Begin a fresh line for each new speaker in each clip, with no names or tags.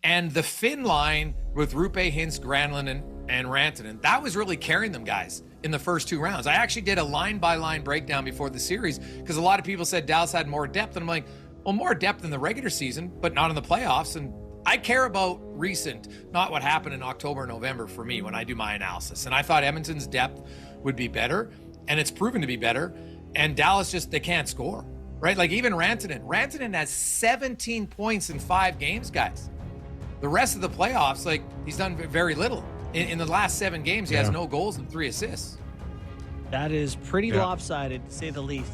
And the Finn line with Rupe, Hintz, Granlund, and Rantanen, that was really carrying them guys in the first 2 rounds. I actually did a line-by-line breakdown before the series because a lot of people said Dallas had more depth. And I'm like, well, more depth in the regular season, but not in the playoffs. And I care about recent, not what happened in October, November for me when I do my analysis. And I thought Edmonton's depth would be better, and it's proven to be better. And Dallas just, they can't score, right? Like even Rantanen has 17 points in 5 games, guys. The rest of the playoffs, like he's done very little. In the last 7 games, he has no goals and 3 assists.
That is pretty lopsided, to say the least.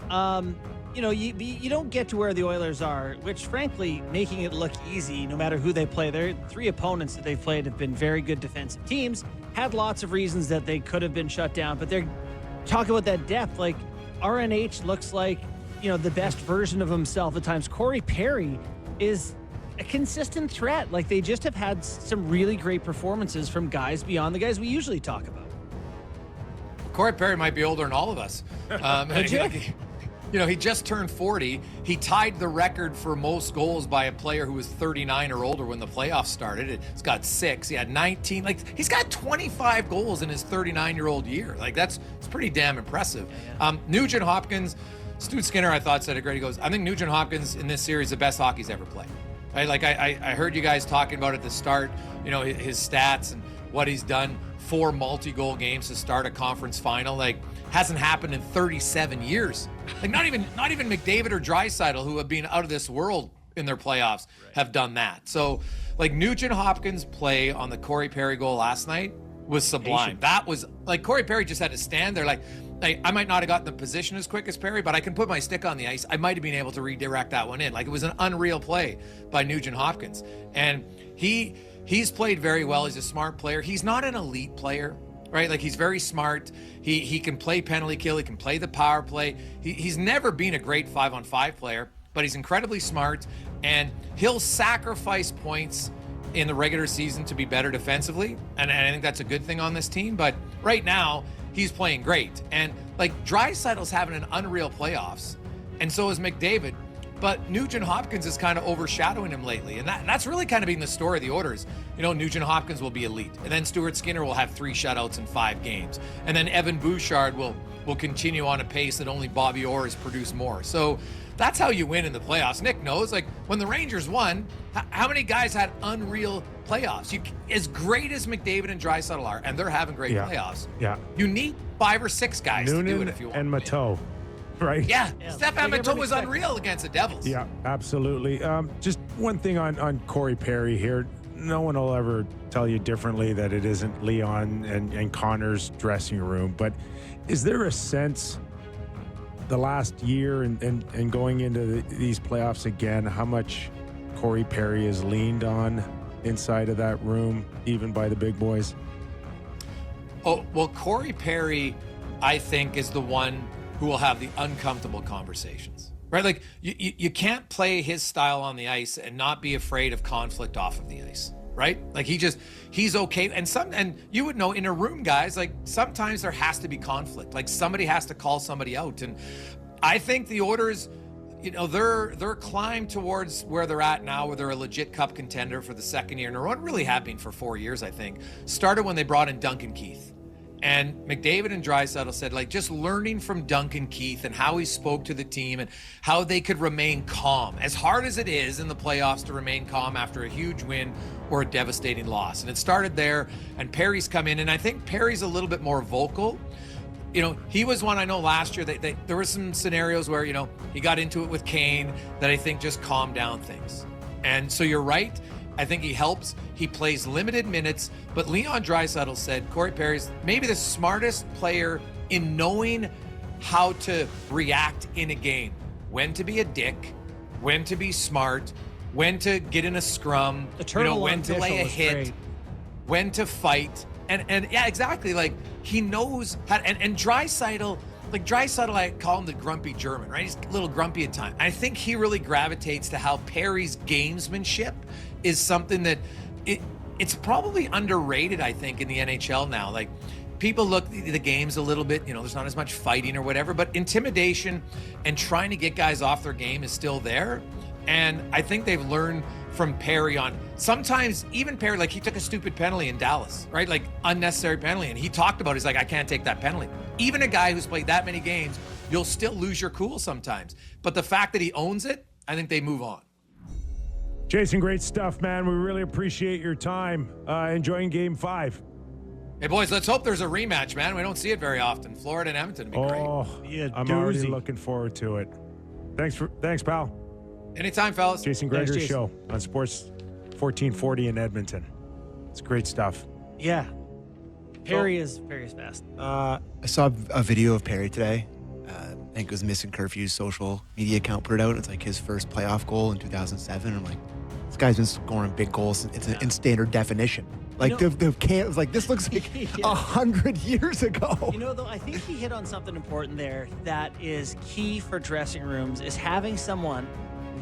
You don't get to where the Oilers are, which frankly, making it look easy no matter who they play. Their 3 opponents that they've played have been very good defensive teams, had lots of reasons that they could have been shut down, but they're talking about that depth. Like RNH looks like, the best version of himself at times. Corey Perry is a consistent threat. Like they just have had some really great performances from guys beyond the guys we usually talk about.
Corey Perry might be older than all of us. He just turned 40. He tied the record for most goals by a player who was 39 or older when the playoffs started. He's got 6. He had 19. Like he's got 25 goals in his 39-year-old year. Like it's pretty damn impressive. Nugent Hopkins, Stu Skinner, I thought said it great. He goes, I think Nugent Hopkins in this series the best hockey's ever played. Right? Like I heard you guys talking about at the start, his stats and what he's done. 4 multi-goal games to start a conference final. Like hasn't happened in 37 years. Like not even McDavid or Draisaitl, who have been out of this world in their playoffs, have done that. So like Nugent Hopkins' play on the Corey Perry goal last night was sublime. That was like Corey Perry just had to stand there. Like I might not have gotten the position as quick as Perry, but I can put my stick on the ice. I might have been able to redirect that one in. Like it was an unreal play by Nugent Hopkins. And he's played very well. He's a smart player. He's not an elite player, right? Like he's very smart. He can play penalty kill. He can play the power play. He's never been a great 5-on-5 player, but he's incredibly smart, and he'll sacrifice points in the regular season to be better defensively. And I think that's a good thing on this team. But right now, he's playing great. And like Draisaitl's having an unreal playoffs, and so is McDavid. But Nugent Hopkins is kind of overshadowing him lately. And that's really kind of been the story of the Oilers. Nugent Hopkins will be elite. And then Stuart Skinner will have 3 shutouts in 5 games. And then Evan Bouchard will continue on a pace that only Bobby Orr has produced more. So that's how you win in the playoffs. Nick knows, like when the Rangers won, how many guys had unreal playoffs? As great as McDavid and Draisaitl are, and they're having great playoffs.
Yeah.
You need 5 or 6 guys to do it if you want.
And Matteau. Right.
Yeah. Stefan Matteau was unreal against the Devils.
Yeah, absolutely. Just one thing on Corey Perry here. No one will ever tell you differently that it isn't Leon and Connor's dressing room. But is there a sense the last year and going into these playoffs again, how much Corey Perry has leaned on inside of that room, even by the big boys?
Oh, well, Corey Perry, I think, is the one who will have the uncomfortable conversations, right? Like you can't play his style on the ice and not be afraid of conflict off of the ice, right? Like he's okay. And you would know in a room, guys, like sometimes there has to be conflict. Like somebody has to call somebody out. And I think the Oilers, their climb towards where they're at now, where they're a legit cup contender for the 2nd year in a row, and really have been for 4 years, I think, started when they brought in Duncan Keith. And McDavid and Draisaitl said, like, just learning from Duncan Keith and how he spoke to the team and how they could remain calm, as hard as it is in the playoffs to remain calm after a huge win or a devastating loss. And it started there, and Perry's come in, and I think Perry's a little bit more vocal. He was one, I know last year, there were some scenarios where, he got into it with Kane that I think just calmed down things. And so you're right. I think he helps. He plays limited minutes, but Leon Draisaitl said Corey Perry's maybe the smartest player in knowing how to react in a game, when to be a dick, when to be smart, when to get in a scrum, when to lay a hit, great. When to fight. And yeah, exactly. Like he knows how, and Draisaitl, I call him the grumpy German, right? He's a little grumpy at times. I think he really gravitates to how Perry's gamesmanship is something that it's probably underrated, I think, in the NHL now. Like people look at the games a little bit, there's not as much fighting or whatever, but intimidation and trying to get guys off their game is still there. And I think they've learned from Perry on sometimes even Perry, like he took a stupid penalty in Dallas, right? Like unnecessary penalty. And he talked about it. He's like, I can't take that penalty. Even a guy who's played that many games, you'll still lose your cool sometimes. But the fact that he owns it, I think they move on.
Jason, great stuff, man. We really appreciate your time. Enjoying Game 5.
Hey, boys, let's hope there's a rematch, man. We don't see it very often. Florida and Edmonton would be great.
Oh,
Yeah,
I'm already looking forward to it. Thanks, pal.
Anytime, fellas.
Jason
Thanks,
Gregor's
Jason.
show on Sports 1440 in Edmonton. It's great stuff.
Yeah. Perry is fast.
I saw a video of Perry today. I think it was Missing Curfew's social media account put it out. It's like his first playoff goal in 2007. I'm like, this guy's been scoring big goals in standard definition. Like the can was like, this looks like 100 years ago.
You know, though, I think he hit on something important there that is key for dressing rooms is having someone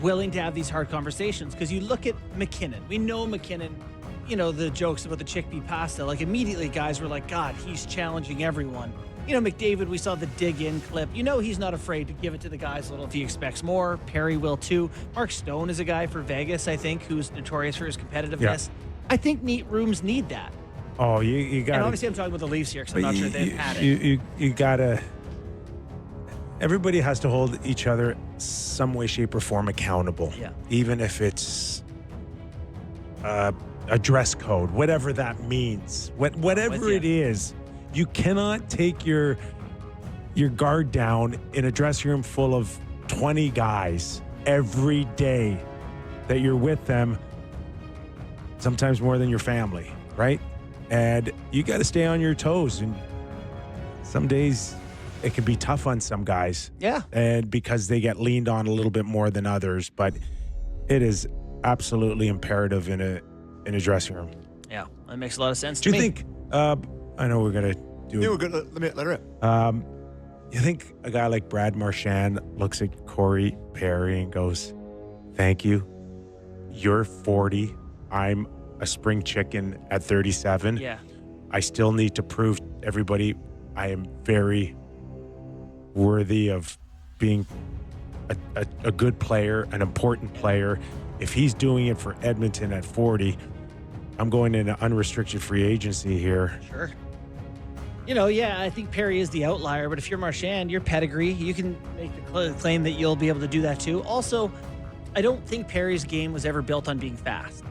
willing to have these hard conversations. Because you look at McKinnon. We know McKinnon, you know, the jokes about the chickpea pasta. Like immediately guys were like, God, he's challenging everyone. You know, McDavid, we saw the dig in clip. You know, he's not afraid to give it to the guys a little if he expects more. Perry will too. Mark Stone is a guy for Vegas, I think, who's notorious for his competitiveness.
Yeah.
I think neat rooms need that.
Oh, you got.
And obviously, I'm talking about the Leafs here because I'm not sure they've had it.
You gotta. Everybody has to hold each other some way, shape, or form accountable.
Yeah.
Even if it's a dress code, whatever that means, whatever it is, you cannot take your guard down in a dressing room full of 20 guys every day that you're with them. Sometimes more than your family, right? And you got to stay on your toes. And some days it can be tough on some guys.
Yeah.
And because they get leaned on a little bit more than others, but it is absolutely imperative in a dressing room.
Yeah, that makes a lot of sense
Do
to
you
me.
think? I know we're gonna do.
Dude, we're good. Let her rip.
You think a guy like Brad Marchand looks at Corey Perry and goes, "Thank you. You're 40. I'm a spring chicken at 37.
Yeah.
I still need to prove to everybody I am very worthy of being a good player, an important player. If he's doing it for Edmonton at 40, I'm going into unrestricted free agency here."
Sure. You know, yeah, I think Perry is the outlier, but if you're Marchand, your pedigree, you can make the claim that you'll be able to do that too. Also, I don't think Perry's game was ever built on being fast.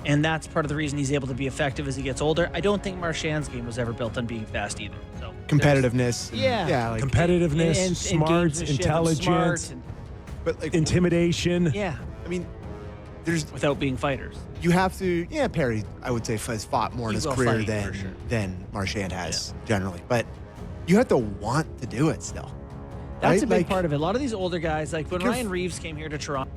And that's part of the reason he's able to be effective as he gets older. I don't think Marchand's game was ever built on being fast either. So
Competitiveness.
Yeah.
Like,
Competitiveness,
and
smart,
gamesmanship and
intelligence,
smart
but like,
intimidation.
yeah,
I mean, there's
without being fighters.
you have to. Yeah, Perry, I would say, has fought more in
He
his
will
career
fight, for sure.
than Marchand has generally. But you have to want to do it still.
That's
right?
a big
Like,
part of it. A lot of these older guys, like when
You're-
Ryan Reeves came here to Toronto,